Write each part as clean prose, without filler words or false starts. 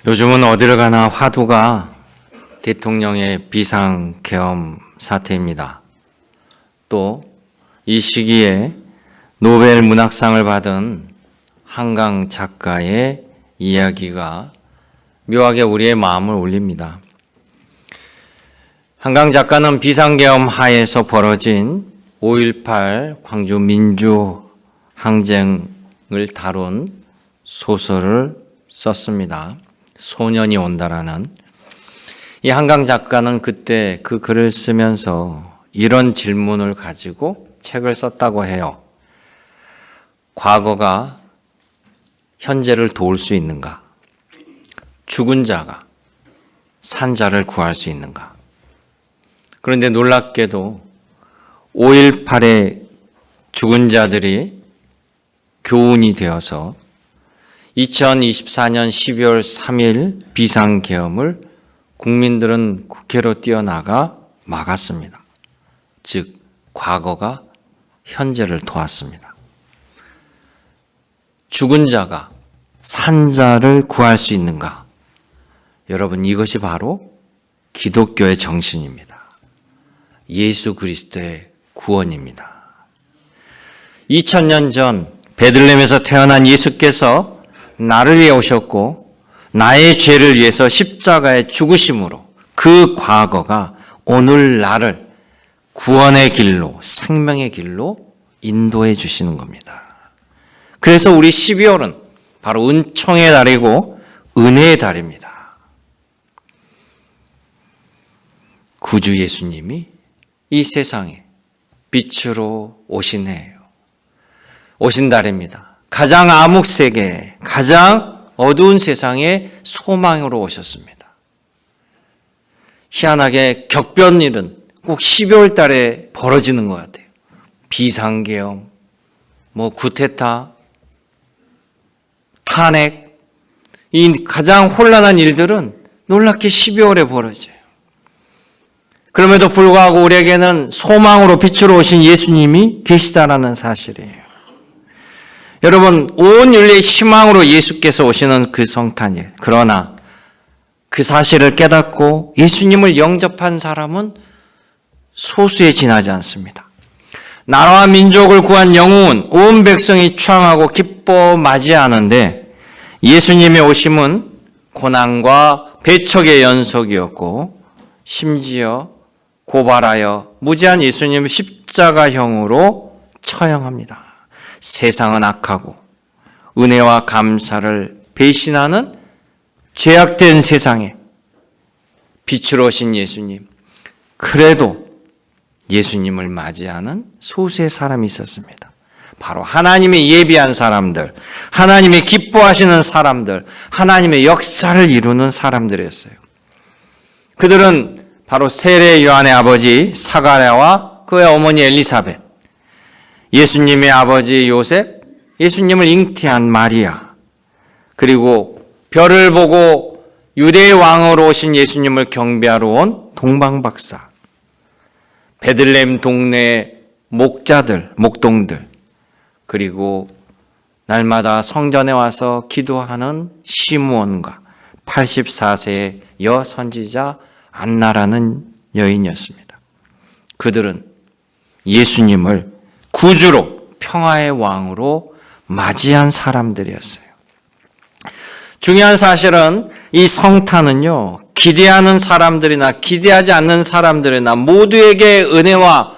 요즘은 어디를 가나 화두가 대통령의 비상계엄 사태입니다. 또 이 시기에 노벨 문학상을 받은 한강 작가의 이야기가 묘하게 우리의 마음을 울립니다. 한강 작가는 비상계엄 하에서 벌어진 5.18 광주 민주항쟁을 다룬 소설을 썼습니다. 소년이 온다라는. 이 한강 작가는 그때 그 글을 쓰면서 이런 질문을 가지고 책을 썼다고 해요. 과거가 현재를 도울 수 있는가? 죽은 자가 산 자를 구할 수 있는가? 그런데 놀랍게도 5.18의 죽은 자들이 교훈이 되어서 2024년 12월 3일 비상계엄을 국민들은 국회로 뛰어나가 막았습니다. 즉 과거가 현재를 도왔습니다. 죽은 자가 산 자를 구할 수 있는가? 여러분, 이것이 바로 기독교의 정신입니다. 예수 그리스도의 구원입니다. 2000년 전 베들레헴에서 태어난 예수께서 나를 위해 오셨고 나의 죄를 위해서 십자가에 죽으심으로 그 과거가 오늘 나를 구원의 길로, 생명의 길로 인도해 주시는 겁니다. 그래서 우리 12월은 바로 은총의 달이고 은혜의 달입니다. 구주 예수님이 이 세상에 빛으로 오신 해예요. 오신 달입니다. 가장 암흑세계, 가장 어두운 세상에 소망으로 오셨습니다. 희한하게 격변일은 꼭 12월 달에 벌어지는 것 같아요. 비상계엄, 쿠데타, 탄핵, 이 가장 혼란한 일들은 놀랍게 12월에 벌어져요. 그럼에도 불구하고 우리에게는 소망으로 빛으로 오신 예수님이 계시다라는 사실이에요. 여러분, 온 인류의 희망으로 예수께서 오시는 그 성탄일. 그러나 그 사실을 깨닫고 예수님을 영접한 사람은 소수에 지나지 않습니다. 나라와 민족을 구한 영웅은 온 백성이 추앙하고 기뻐 맞이하는데 예수님의 오심은 고난과 배척의 연속이었고 심지어 고발하여 무지한 예수님을 십자가형으로 처형합니다. 세상은 악하고 은혜와 감사를 배신하는 죄악된 세상에 빛으로 오신 예수님. 그래도 예수님을 맞이하는 소수의 사람이 있었습니다. 바로 하나님의 예비한 사람들, 하나님의 기뻐하시는 사람들, 하나님의 역사를 이루는 사람들이었어요. 그들은 바로 세례 요한의 아버지 사가랴와 그의 어머니 엘리사벳, 예수님의 아버지 요셉, 예수님을 잉태한 마리아, 그리고 별을 보고 유대의 왕으로 오신 예수님을 경배하러 온 동방박사, 베들레헴 동네 목자들, 목동들, 그리고 날마다 성전에 와서 기도하는 시므온과 84세의 여선지자 안나라는 여인이었습니다. 그들은 예수님을 구주로, 평화의 왕으로 맞이한 사람들이었어요. 중요한 사실은 이 성탄은요, 기대하는 사람들이나 기대하지 않는 사람들이나 모두에게 은혜와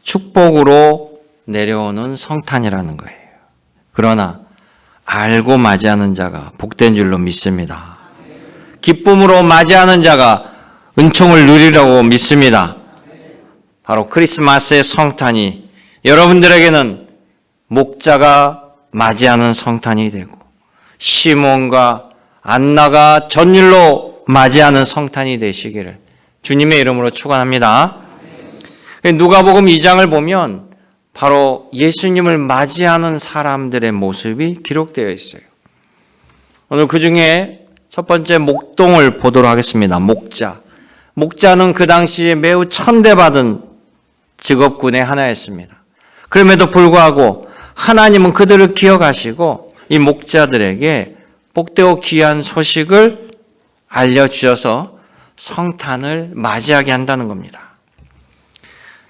축복으로 내려오는 성탄이라는 거예요. 그러나 알고 맞이하는 자가 복된 줄로 믿습니다. 기쁨으로 맞이하는 자가 은총을 누리라고 믿습니다. 바로 크리스마스의 성탄이 여러분들에게는 목자가 맞이하는 성탄이 되고 시몬과 안나가 전율로 맞이하는 성탄이 되시기를 주님의 이름으로 축원합니다. 누가복음 2장을 보면 바로 예수님을 맞이하는 사람들의 모습이 기록되어 있어요. 오늘 그 중에 첫 번째 목동을 보도록 하겠습니다. 목자. 목자는 그 당시에 매우 천대받은 직업군의 하나였습니다. 그럼에도 불구하고 하나님은 그들을 기억하시고 이 목자들에게 복되고 귀한 소식을 알려주셔서 성탄을 맞이하게 한다는 겁니다.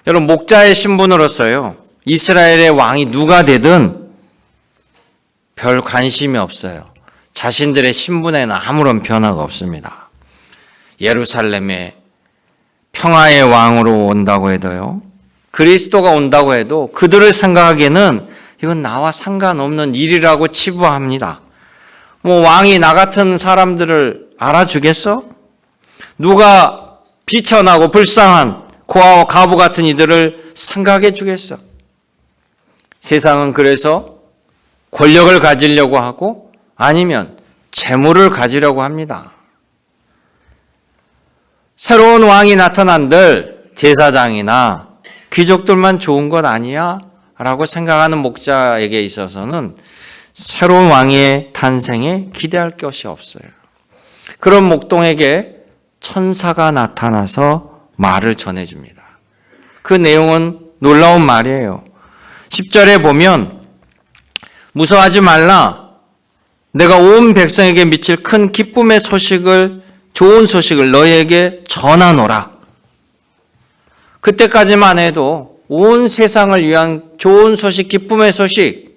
여러분, 목자의 신분으로서요, 이스라엘의 왕이 누가 되든 별 관심이 없어요. 자신들의 신분에는 아무런 변화가 없습니다. 예루살렘에 평화의 왕으로 온다고 해도요, 그리스도가 온다고 해도 그들을 생각하기에는 이건 나와 상관없는 일이라고 치부합니다. 왕이 나 같은 사람들을 알아주겠어? 누가 비천하고 불쌍한 고아와 과부 같은 이들을 생각해 주겠어? 세상은 그래서 권력을 가지려고 하고 아니면 재물을 가지려고 합니다. 새로운 왕이 나타난들 제사장이나 귀족들만 좋은 것 아니야? 라고 생각하는 목자에게 있어서는 새로운 왕의 탄생에 기대할 것이 없어요. 그런 목동에게 천사가 나타나서 말을 전해줍니다. 그 내용은 놀라운 말이에요. 10절에 보면 무서워하지 말라. 내가 온 백성에게 미칠 큰 기쁨의 소식을, 좋은 소식을 너희에게 전하노라. 그때까지만 해도 온 세상을 위한 좋은 소식, 기쁨의 소식.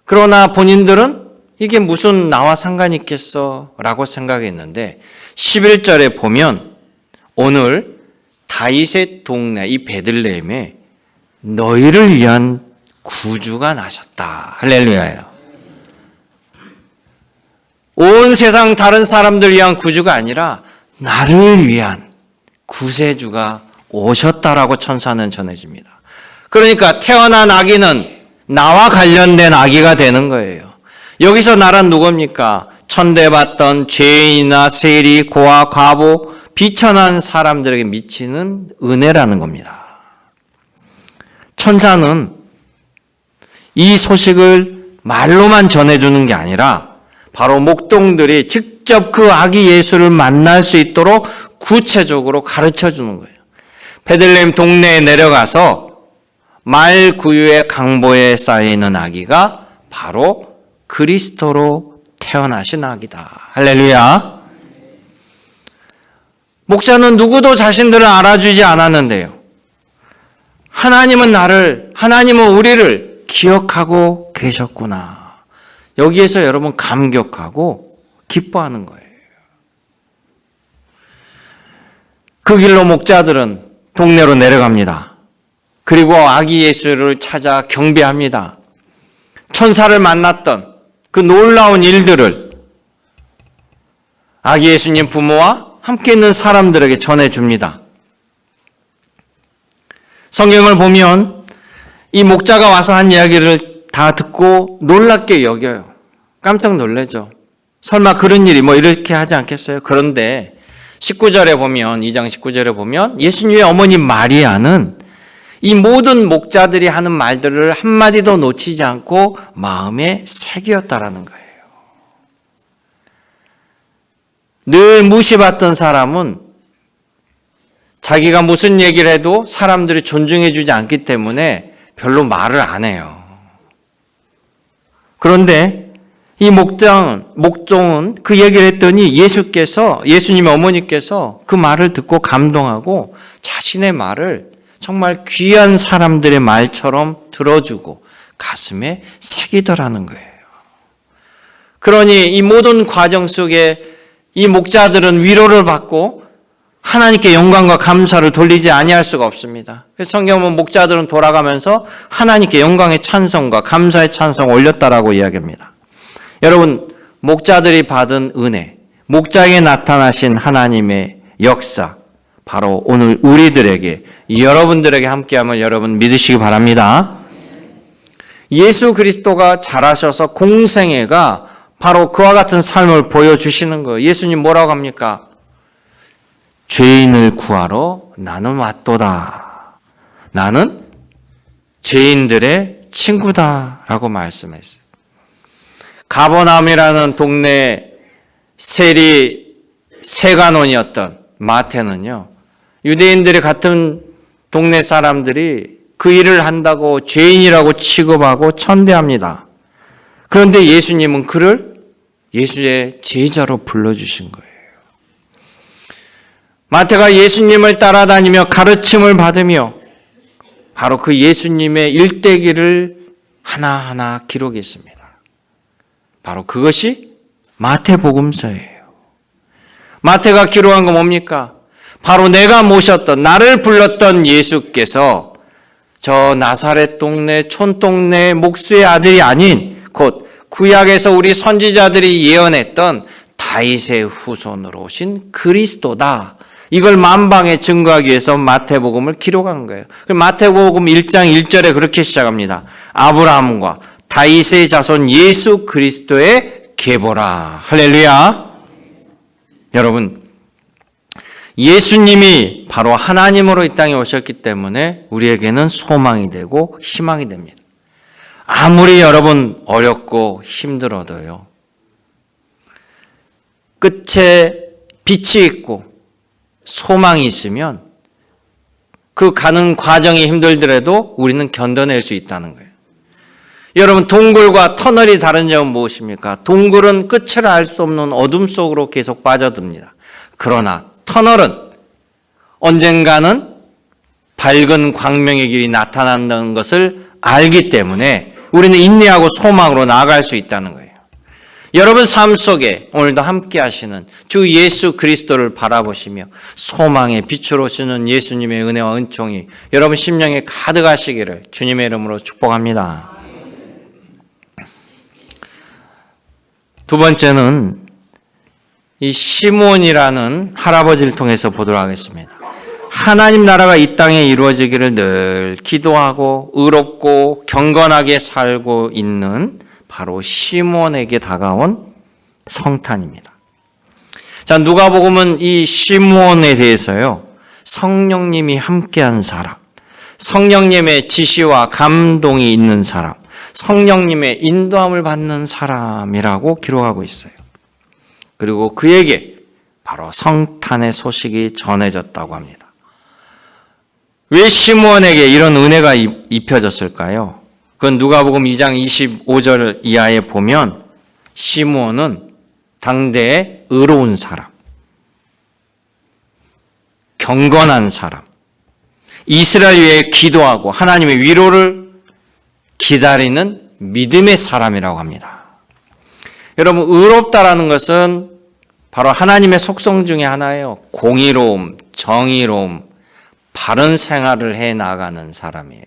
그러나 본인들은 이게 무슨 나와 상관이 있겠어? 라고 생각했는데 11절에 보면 오늘 다윗의 동네 이 베들레헴에 너희를 위한 구주가 나셨다. 할렐루야예요. 온 세상 다른 사람들 위한 구주가 아니라 나를 위한 구세주가 오셨다라고 천사는 전해집니다. 그러니까 태어난 아기는 나와 관련된 아기가 되는 거예요. 여기서 나란 누굽니까? 천대받던 죄인이나 세리, 고아, 과부, 비천한 사람들에게 미치는 은혜라는 겁니다. 천사는 이 소식을 말로만 전해주는 게 아니라 바로 목동들이 직접 그 아기 예수를 만날 수 있도록 구체적으로 가르쳐 주는 거예요. 베들레헴 동네에 내려가서 말 구유의 강보에 쌓여있는 아기가 바로 그리스도로 태어나신 아기다. 할렐루야. 목자는 누구도 자신들을 알아주지 않았는데요. 하나님은 우리를 기억하고 계셨구나. 여기에서 여러분 감격하고 기뻐하는 거예요. 그 길로 목자들은 동네로 내려갑니다. 그리고 아기 예수를 찾아 경배합니다. 천사를 만났던 그 놀라운 일들을 아기 예수님 부모와 함께 있는 사람들에게 전해줍니다. 성경을 보면 이 목자가 와서 한 이야기를 다 듣고 놀랍게 여겨요. 깜짝 놀라죠. 설마 그런 일이 이렇게 하지 않겠어요? 그런데 19절에 보면, 2장 19절에 보면 예수님의 어머니 마리아는 이 모든 목자들이 하는 말들을 한마디도 놓치지 않고 마음에 새겼다라는 거예요. 늘 무시받던 사람은 자기가 무슨 얘기를 해도 사람들이 존중해 주지 않기 때문에 별로 말을 안 해요. 그런데 이 목동은 그 얘기를 했더니 예수님의 어머니께서 그 말을 듣고 감동하고 자신의 말을 정말 귀한 사람들의 말처럼 들어주고 가슴에 새기더라는 거예요. 그러니 이 모든 과정 속에 이 목자들은 위로를 받고 하나님께 영광과 감사를 돌리지 아니할 수가 없습니다. 그래서 성경은 목자들은 돌아가면서 하나님께 영광의 찬송과 감사의 찬송을 올렸다라고 이야기합니다. 여러분, 목자들이 받은 은혜, 목자에게 나타나신 하나님의 역사, 바로 오늘 우리들에게, 여러분들에게 함께함을 여러분 믿으시기 바랍니다. 예수 그리스도가 자라셔서 공생애가 바로 그와 같은 삶을 보여주시는 거예요. 예수님 뭐라고 합니까? 죄인을 구하러 나는 왔도다. 나는 죄인들의 친구다라고 말씀했어요. 가버나움이라는 동네 세관원이었던 마태는요, 유대인들이 같은 동네 사람들이 그 일을 한다고 죄인이라고 취급하고 천대합니다. 그런데 예수님은 그를 예수의 제자로 불러주신 거예요. 마태가 예수님을 따라다니며 가르침을 받으며 바로 그 예수님의 일대기를 하나하나 기록했습니다. 바로 그것이 마태복음서예요. 마태가 기록한 건 뭡니까? 바로 내가 모셨던, 나를 불렀던 예수께서 저 나사렛 동네, 촌동네 목수의 아들이 아닌 곧 구약에서 우리 선지자들이 예언했던 다윗의 후손으로 오신 그리스도다. 이걸 만방에 증거하기 위해서 마태복음을 기록한 거예요. 마태복음 1장 1절에 그렇게 시작합니다. 아브라함과 다윗의 자손 예수 그리스도의 계보라. 할렐루야. 여러분, 예수님이 바로 하나님으로 이 땅에 오셨기 때문에 우리에게는 소망이 되고 희망이 됩니다. 아무리 여러분 어렵고 힘들어도요, 끝에 빛이 있고 소망이 있으면 그 가는 과정이 힘들더라도 우리는 견뎌낼 수 있다는 거예요. 여러분, 동굴과 터널이 다른 점은 무엇입니까? 동굴은 끝을 알 수 없는 어둠 속으로 계속 빠져듭니다. 그러나 터널은 언젠가는 밝은 광명의 길이 나타난다는 것을 알기 때문에 우리는 인내하고 소망으로 나아갈 수 있다는 거예요. 여러분 삶 속에 오늘도 함께 하시는 주 예수 그리스도를 바라보시며 소망의 빛으로 쓰는 예수님의 은혜와 은총이 여러분 심령에 가득하시기를 주님의 이름으로 축복합니다. 두 번째는 이 시므온이라는 할아버지를 통해서 보도록 하겠습니다. 하나님 나라가 이 땅에 이루어지기를 늘 기도하고 의롭고 경건하게 살고 있는 바로 시므온에게 다가온 성탄입니다. 자, 누가복음은 이 시므온에 대해서요, 성령님이 함께한 사람, 성령님의 지시와 감동이 있는 사람, 성령님의 인도함을 받는 사람이라고 기록하고 있어요. 그리고 그에게 바로 성탄의 소식이 전해졌다고 합니다. 왜 시므온에게 이런 은혜가 입혀졌을까요? 그건 누가복음 2장 25절 이하에 보면 시므온은 당대의 의로운 사람, 경건한 사람, 이스라엘 위해 기도하고 하나님의 위로를 기다리는 믿음의 사람이라고 합니다. 여러분, 의롭다라는 것은 바로 하나님의 속성 중에 하나예요. 공의로움, 정의로움, 바른 생활을 해 나가는 사람이에요.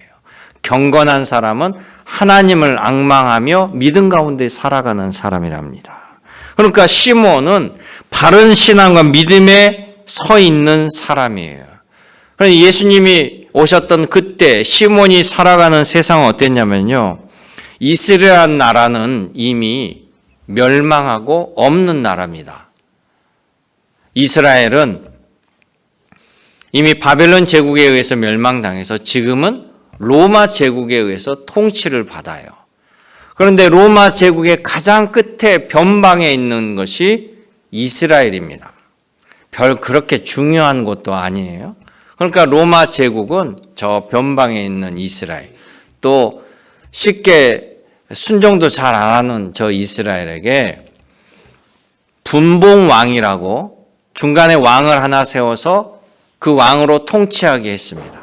경건한 사람은 하나님을 앙망하며 믿음 가운데 살아가는 사람이랍니다. 그러니까 시므온은 바른 신앙과 믿음에 서 있는 사람이에요. 그러니까 예수님이 오셨던 그때 시므온이 살아가는 세상은 어땠냐면요, 이스라엘 나라는 이미 멸망하고 없는 나라입니다. 이스라엘은 이미 바벨론 제국에 의해서 멸망당해서 지금은 로마 제국에 의해서 통치를 받아요. 그런데 로마 제국의 가장 끝에 변방에 있는 것이 이스라엘입니다. 별 그렇게 중요한 곳도 아니에요. 그러니까 로마 제국은 저 변방에 있는 이스라엘, 또 쉽게 순종도 잘 안 하는 저 이스라엘에게 분봉왕이라고 중간에 왕을 하나 세워서 그 왕으로 통치하게 했습니다.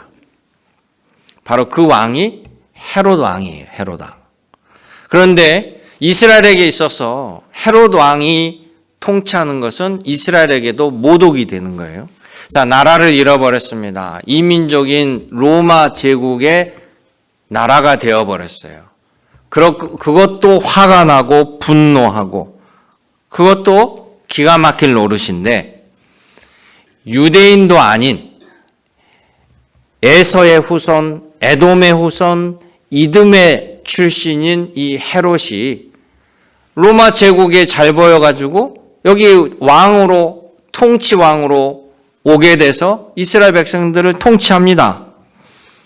바로 그 왕이 헤롯 왕이에요. 헤롯 왕. 그런데 이스라엘에게 있어서 헤롯 왕이 통치하는 것은 이스라엘에게도 모독이 되는 거예요. 자, 나라를 잃어버렸습니다. 이민족인 로마 제국의 나라가 되어버렸어요. 그것도 화가 나고 분노하고, 그것도 기가 막힐 노릇인데, 유대인도 아닌 에서의 후손, 에돔의 후손, 이듬의 출신인 이 헤롯이 로마 제국에 잘 보여가지고 여기 왕으로, 통치왕으로 오게 돼서 이스라엘 백성들을 통치합니다.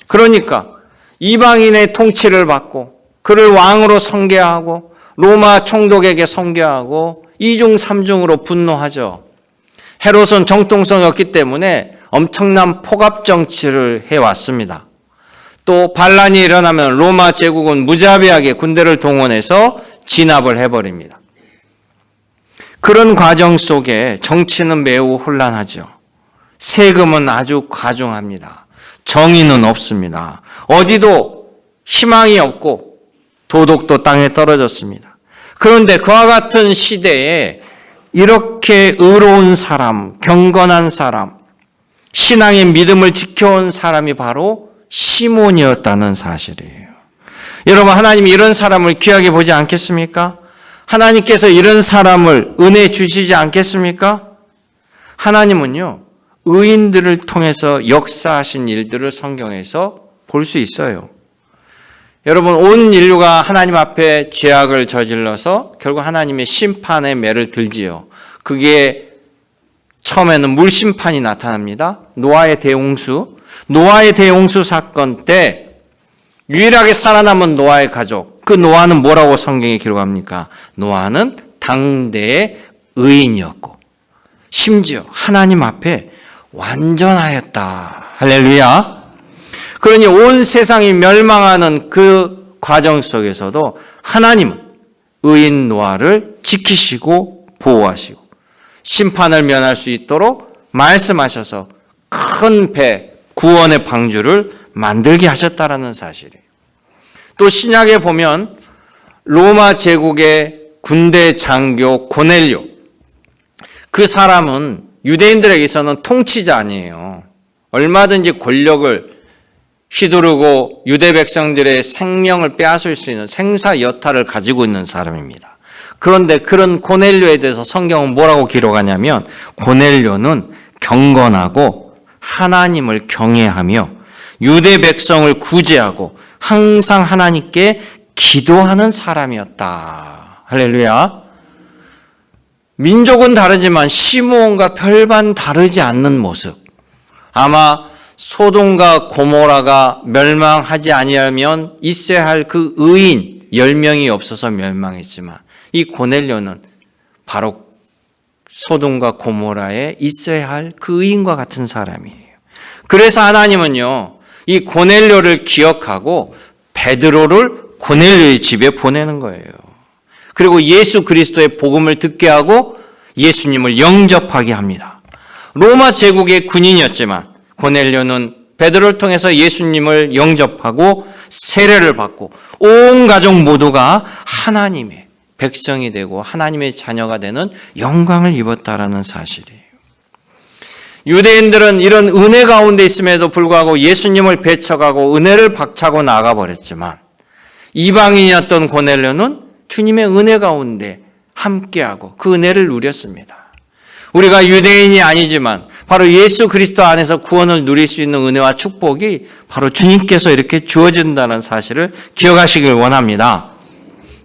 그러니까 이방인의 통치를 받고 그를 왕으로 선계하고 로마 총독에게 선계하고 이중 삼중으로 분노하죠. 헤롯은 정통성이 없기 때문에 엄청난 포갑 정치를 해왔습니다. 또 반란이 일어나면 로마 제국은 무자비하게 군대를 동원해서 진압을 해버립니다. 그런 과정 속에 정치는 매우 혼란하죠. 세금은 아주 과중합니다. 정의는 없습니다. 어디도 희망이 없고 도덕도 땅에 떨어졌습니다. 그런데 그와 같은 시대에 이렇게 의로운 사람, 경건한 사람, 신앙의 믿음을 지켜온 사람이 바로 시몬이었다는 사실이에요. 여러분, 하나님이 이런 사람을 귀하게 보지 않겠습니까? 하나님께서 이런 사람을 은혜 주시지 않겠습니까? 하나님은요, 의인들을 통해서 역사하신 일들을 성경에서 볼 수 있어요. 여러분, 온 인류가 하나님 앞에 죄악을 저질러서 결국 하나님의 심판의 매를 들지요. 그게 처음에는 물심판이 나타납니다. 노아의 대홍수 사건 때 유일하게 살아남은 노아의 가족, 그 노아는 뭐라고 성경에 기록합니까? 노아는 당대의 의인이었고 심지어 하나님 앞에 완전하였다. 할렐루야. 그러니 온 세상이 멸망하는 그 과정 속에서도 하나님은 의인 노아를 지키시고 보호하시고 심판을 면할 수 있도록 말씀하셔서 큰 배, 구원의 방주를 만들게 하셨다라는 사실이에요. 또 신약에 보면 로마 제국의 군대 장교 고넬료, 그 사람은 유대인들에게서는 통치자 아니에요. 얼마든지 권력을 휘두르고 유대 백성들의 생명을 빼앗을 수 있는 생사 여탈을 가지고 있는 사람입니다. 그런데 그런 고넬료에 대해서 성경은 뭐라고 기록하냐면 고넬료는 경건하고 하나님을 경외하며 유대 백성을 구제하고 항상 하나님께 기도하는 사람이었다. 할렐루야. 민족은 다르지만 시므온과 별반 다르지 않는 모습. 아마 소돔과 고모라가 멸망하지 아니하면 있어야 할 그 의인 10명이 없어서 멸망했지만 이 고넬료는 바로 소돔과 고모라에 있어야 할 그 의인과 같은 사람이에요. 그래서 하나님은요, 이 고넬료를 기억하고 베드로를 고넬료의 집에 보내는 거예요. 그리고 예수 그리스도의 복음을 듣게 하고 예수님을 영접하게 합니다. 로마 제국의 군인이었지만 고넬료는 베드로를 통해서 예수님을 영접하고 세례를 받고 온 가족 모두가 하나님의 백성이 되고 하나님의 자녀가 되는 영광을 입었다라는 사실이에요. 유대인들은 이런 은혜 가운데 있음에도 불구하고 예수님을 배척하고 은혜를 박차고 나가버렸지만 이방인이었던 고넬료는 주님의 은혜 가운데 함께하고 그 은혜를 누렸습니다. 우리가 유대인이 아니지만 바로 예수 그리스도 안에서 구원을 누릴 수 있는 은혜와 축복이 바로 주님께서 이렇게 주어진다는 사실을 기억하시길 원합니다.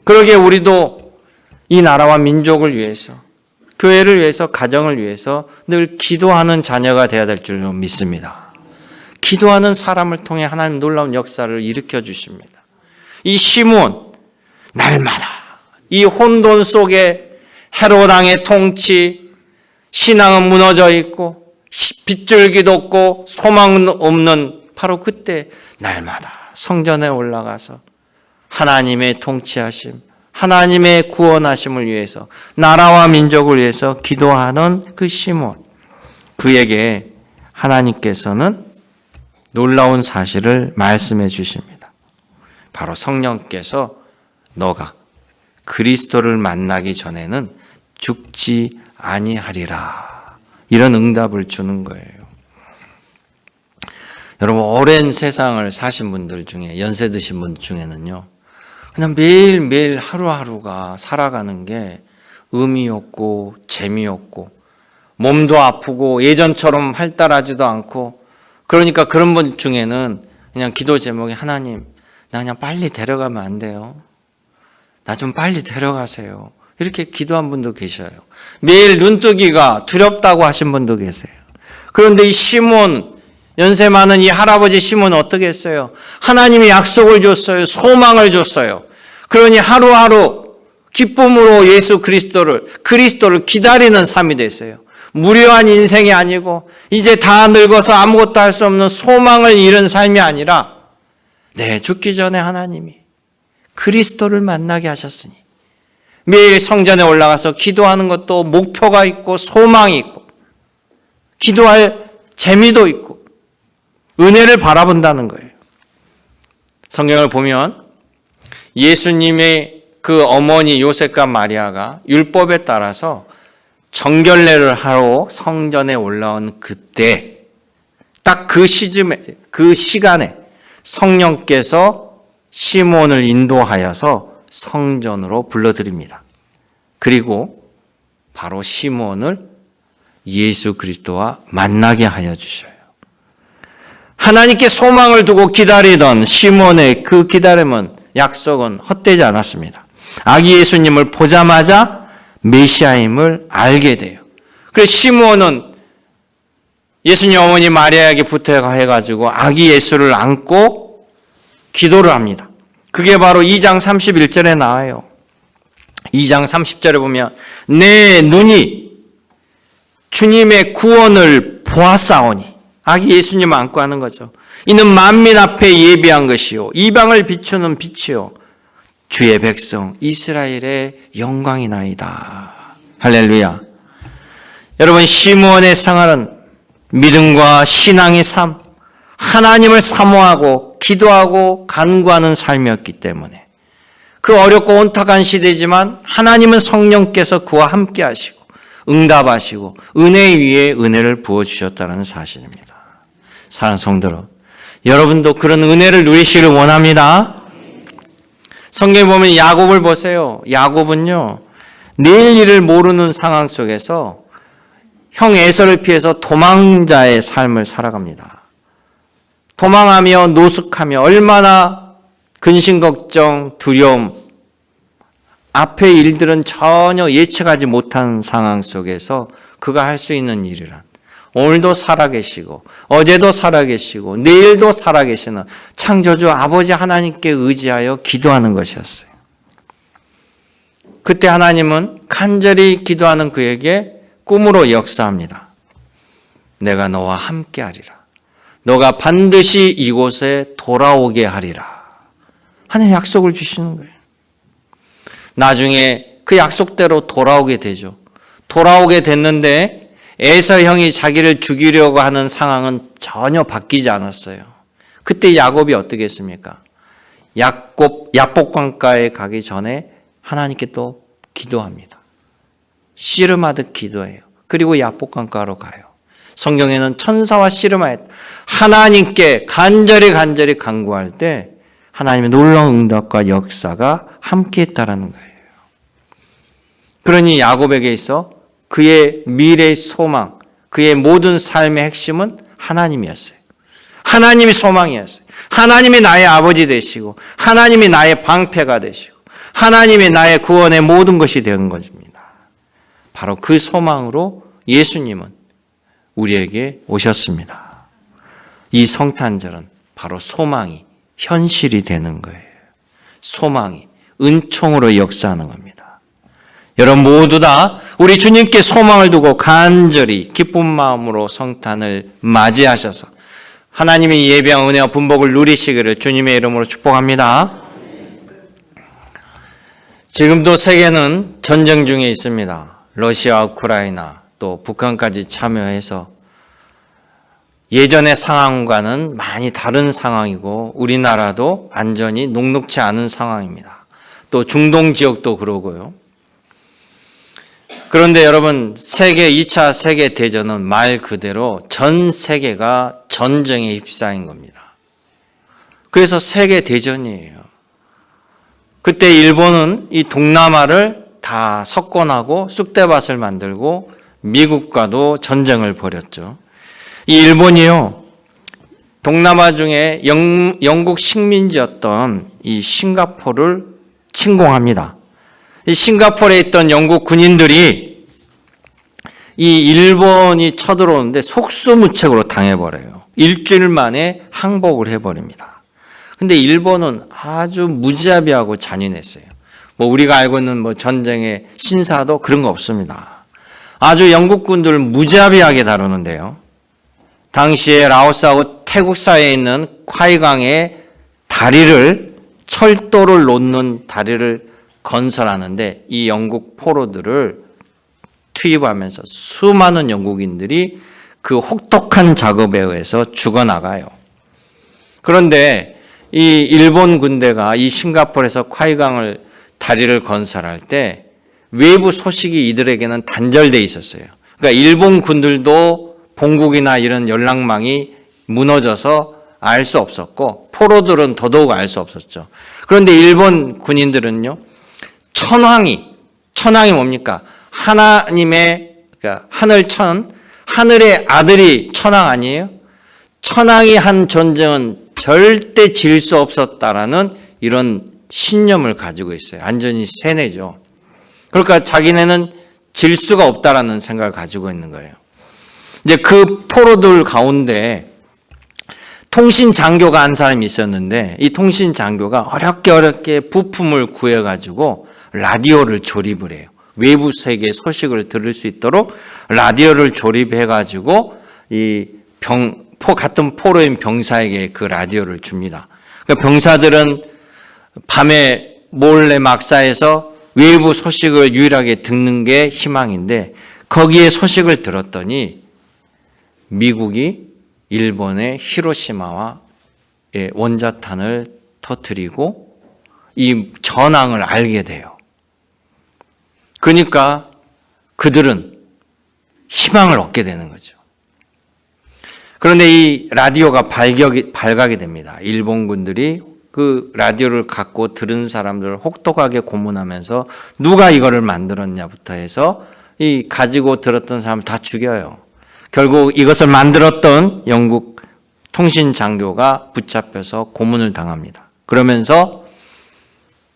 그러기에 우리도 이 나라와 민족을 위해서, 교회를 위해서, 가정을 위해서 늘 기도하는 자녀가 되어야 될 줄로 믿습니다. 기도하는 사람을 통해 하나님 놀라운 역사를 일으켜 주십니다. 이 시므온, 날마다 이 혼돈 속에 헤롯 왕의 통치, 신앙은 무너져 있고 빗줄기도 없고 소망은 없는 바로 그때 날마다 성전에 올라가서 하나님의 통치하심, 하나님의 구원하심을 위해서 나라와 민족을 위해서 기도하는 그 시몬, 그에게 하나님께서는 놀라운 사실을 말씀해 주십니다. 바로 성령께서 너가 그리스도를 만나기 전에는 죽지 아니하리라, 이런 응답을 주는 거예요. 여러분, 오랜 세상을 사신 분들 중에, 연세 드신 분들 중에는요, 그냥 매일매일 하루하루가 살아가는 게 의미 없고 재미없고 몸도 아프고 예전처럼 활달하지도 않고, 그러니까 그런 분 중에는 그냥 기도 제목이 하나님, 나 그냥 빨리 데려가면 안 돼요? 나 좀 빨리 데려가세요. 이렇게 기도한 분도 계셔요. 매일 눈뜨기가 두렵다고 하신 분도 계세요. 그런데 이 시몬, 연세 많은 이 할아버지 시몬은 어떻게 했어요? 하나님이 약속을 줬어요. 소망을 줬어요. 그러니 하루하루 기쁨으로 예수 그리스도를 기다리는 삶이 됐어요. 무료한 인생이 아니고 이제 다 늙어서 아무것도 할 수 없는 소망을 잃은 삶이 아니라 죽기 전에 하나님이 그리스도를 만나게 하셨으니 매일 성전에 올라가서 기도하는 것도 목표가 있고 소망이 있고 기도할 재미도 있고 은혜를 바라본다는 거예요. 성경을 보면 예수님의 그 어머니 요셉과 마리아가 율법에 따라서 정결례를 하러 성전에 올라온 그때 딱 그 시간에 성령께서 시몬을 인도하여서 성전으로 불러들입니다. 그리고 바로 시몬을 예수 그리스도와 만나게 하여 주셔요. 하나님께 소망을 두고 기다리던 시몬의 그 기다림은 약속은 헛되지 않았습니다. 아기 예수님을 보자마자 메시아임을 알게 돼요. 그래서 시몬은 예수님 어머니 마리아에게 부탁해가지고 아기 예수를 안고 기도를 합니다. 그게 바로 2장 31절에 나와요. 2장 30절에 보면 내 눈이 주님의 구원을 보았사오니 아기 예수님을 안고 하는 거죠. 이는 만민 앞에 예비한 것이요 이방을 비추는 빛이요 주의 백성 이스라엘의 영광이나이다. 할렐루야. 여러분 시므온의 생활은 믿음과 신앙의 삶, 하나님을 사모하고 기도하고 간구하는 삶이었기 때문에 그 어렵고 온탁한 시대지만 하나님은 성령께서 그와 함께 하시고 응답하시고 은혜 위에 은혜를 부어주셨다는 사실입니다. 사랑하는 성도들, 여러분도 그런 은혜를 누리시기를 원합니다. 성경에 보면 야곱을 보세요. 야곱은요, 내일 일을 모르는 상황 속에서 형 에서를 피해서 도망자의 삶을 살아갑니다. 도망하며 노숙하며 얼마나 근심걱정, 두려움, 앞의 일들은 전혀 예측하지 못한 상황 속에서 그가 할 수 있는 일이란 오늘도 살아계시고 어제도 살아계시고 내일도 살아계시는 창조주 아버지 하나님께 의지하여 기도하는 것이었어요. 그때 하나님은 간절히 기도하는 그에게 꿈으로 역사합니다. 내가 너와 함께 하리라. 너가 반드시 이곳에 돌아오게 하리라. 하나님 약속을 주시는 거예요. 나중에 그 약속대로 돌아오게 되죠. 돌아오게 됐는데 에서 형이 자기를 죽이려고 하는 상황은 전혀 바뀌지 않았어요. 그때 야곱이 어떻게 했습니까? 야복강가에 가기 전에 하나님께 또 기도합니다. 씨름하듯 기도해요. 그리고 야복강가로 가요. 성경에는 천사와 씨름하였다. 하나님께 간절히 간구할 때 하나님의 놀라운 응답과 역사가 함께했다라는 거예요. 그러니 야곱에게 있어 그의 미래의 소망, 그의 모든 삶의 핵심은 하나님이었어요. 하나님이 소망이었어요. 하나님이 나의 아버지 되시고 하나님이 나의 방패가 되시고 하나님이 나의 구원의 모든 것이 된 것입니다. 바로 그 소망으로 예수님은 우리에게 오셨습니다. 이 성탄절은 바로 소망이 현실이 되는 거예요. 소망이 은총으로 역사하는 겁니다. 여러분 모두 다 우리 주님께 소망을 두고 간절히 기쁜 마음으로 성탄을 맞이하셔서 하나님의 예배한 은혜와 분복을 누리시기를 주님의 이름으로 축복합니다. 지금도 세계는 전쟁 중에 있습니다. 러시아, 우크라이나 또 북한까지 참여해서 예전의 상황과는 많이 다른 상황이고 우리나라도 안전이 녹록지 않은 상황입니다. 또 중동 지역도 그러고요. 그런데 여러분 2차 세계대전은 말 그대로 전 세계가 전쟁에 휩싸인 겁니다. 그래서 세계대전이에요. 그때 일본은 이 동남아를 다 석권하고 쑥대밭을 만들고 미국과도 전쟁을 벌였죠. 이 일본이요, 동남아 중에 영국 식민지였던 이 싱가포르를 침공합니다. 이 싱가포르에 있던 영국 군인들이 이 일본이 쳐들어오는데 속수무책으로 당해버려요. 일주일 만에 항복을 해버립니다. 근데 일본은 아주 무자비하고 잔인했어요. 우리가 알고 있는 전쟁의 신사도 그런 거 없습니다. 아주 영국군들을 무자비하게 다루는데요. 당시에 라오스하고 태국 사이에 있는 콰이강의 다리를 철도를 놓는 다리를 건설하는데 이 영국 포로들을 투입하면서 수많은 영국인들이 그 혹독한 작업에 의해서 죽어나가요. 그런데 이 일본 군대가 이 싱가포르에서 콰이강을 다리를 건설할 때 외부 소식이 이들에게는 단절돼 있었어요. 그러니까 일본 군들도 본국이나 이런 연락망이 무너져서 알 수 없었고 포로들은 더더욱 알 수 없었죠. 그런데 일본 군인들은요, 천황이 뭡니까? 하나님의, 그러니까 하늘의 아들이 천황 아니에요? 천황이 한 전쟁은 절대 질 수 없었다라는 이런 신념을 가지고 있어요. 완전히 세뇌죠. 그러니까 자기네는 질 수가 없다라는 생각을 가지고 있는 거예요. 이제 그 포로들 가운데 통신장교가 한 사람이 있었는데 이 통신장교가 어렵게 부품을 구해가지고 라디오를 조립을 해요. 외부 세계 소식을 들을 수 있도록 라디오를 조립해가지고 같은 포로인 병사에게 그 라디오를 줍니다. 그러니까 병사들은 밤에 몰래 막사해서 외부 소식을 유일하게 듣는 게 희망인데 거기에 소식을 들었더니 미국이 일본의 히로시마와 원자탄을 터뜨리고 이 전황을 알게 돼요. 그러니까 그들은 희망을 얻게 되는 거죠. 그런데 이 라디오가 발각이 됩니다. 일본군들이 그 라디오를 갖고 들은 사람들을 혹독하게 고문하면서 누가 이거를 만들었냐부터 해서 이 가지고 들었던 사람을 다 죽여요. 결국 이것을 만들었던 영국 통신장교가 붙잡혀서 고문을 당합니다. 그러면서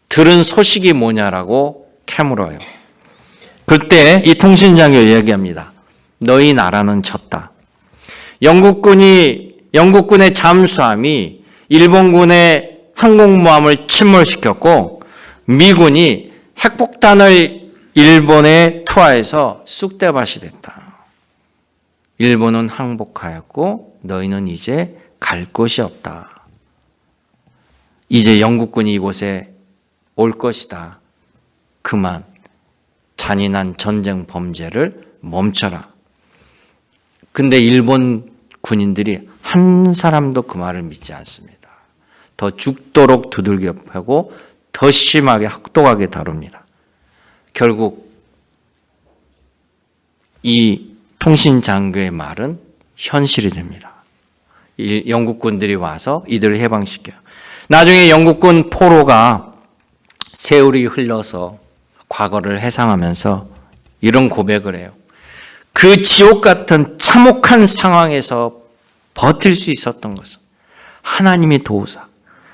들은 소식이 뭐냐라고 캐물어요. 그때 이 통신장교 이야기합니다. 너희 나라는 졌다. 영국군의 잠수함이 일본군의 항공모함을 침몰시켰고 미군이 핵폭탄을 일본에 투하해서 쑥대밭이 됐다. 일본은 항복하였고 너희는 이제 갈 곳이 없다. 이제 영국군이 이곳에 올 것이다. 그만 잔인한 전쟁 범죄를 멈춰라. 근데 일본 군인들이 한 사람도 그 말을 믿지 않습니다. 더 죽도록 두들겨 패고 더 심하게 혹독하게 다룹니다. 결국 이 통신장교의 말은 현실이 됩니다. 영국군들이 와서 이들을 해방시켜요. 나중에 영국군 포로가 세월이 흘러서 과거를 회상하면서 이런 고백을 해요. 그 지옥 같은 참혹한 상황에서 버틸 수 있었던 것은 하나님이 도우사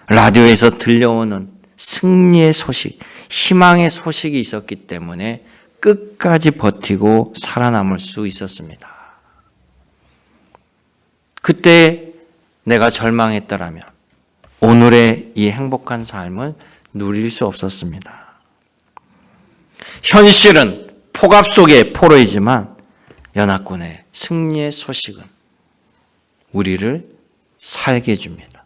라디오에서 들려오는 승리의 소식, 희망의 소식이 있었기 때문에 끝까지 버티고 살아남을 수 있었습니다. 그때 내가 절망했더라면 오늘의 이 행복한 삶을 누릴 수 없었습니다. 현실은 폭압 속의 포로이지만 연합군의 승리의 소식은 우리를 살게 해줍니다.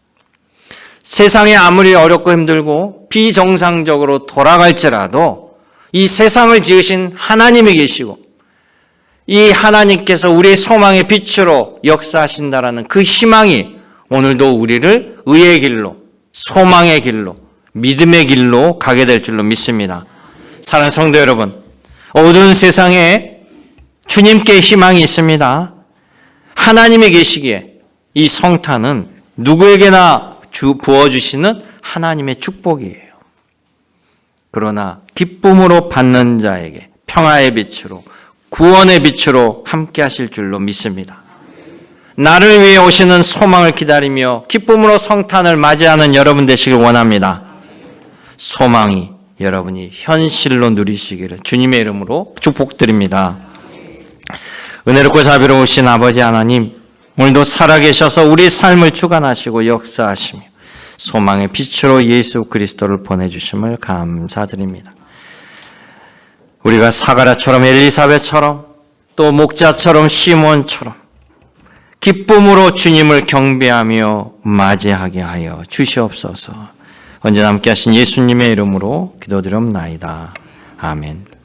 세상이 아무리 어렵고 힘들고 비정상적으로 돌아갈지라도 이 세상을 지으신 하나님이 계시고 이 하나님께서 우리의 소망의 빛으로 역사하신다라는 그 희망이 오늘도 우리를 의의 길로, 소망의 길로, 믿음의 길로 가게 될 줄로 믿습니다. 사랑하는 성도 여러분, 어두운 세상에 주님께 희망이 있습니다. 하나님이 계시기에 이 성탄은 누구에게나 부어주시는 하나님의 축복이에요. 그러나 기쁨으로 받는 자에게 평화의 빛으로 구원의 빛으로 함께 하실 줄로 믿습니다. 나를 위해 오시는 소망을 기다리며 기쁨으로 성탄을 맞이하는 여러분 되시길 원합니다. 소망이 여러분이 현실로 누리시기를 주님의 이름으로 축복드립니다. 은혜롭고 자비로우신 아버지 하나님, 오늘도 살아계셔서 우리 삶을 주관하시고 역사하시며 소망의 빛으로 예수 그리스도를 보내주심을 감사드립니다. 우리가 사가랴처럼 엘리사벳처럼 또 목자처럼 시몬처럼 기쁨으로 주님을 경배하며 맞이하게 하여 주시옵소서. 언제나 함께 하신 예수님의 이름으로 기도드렸나이다. 아멘.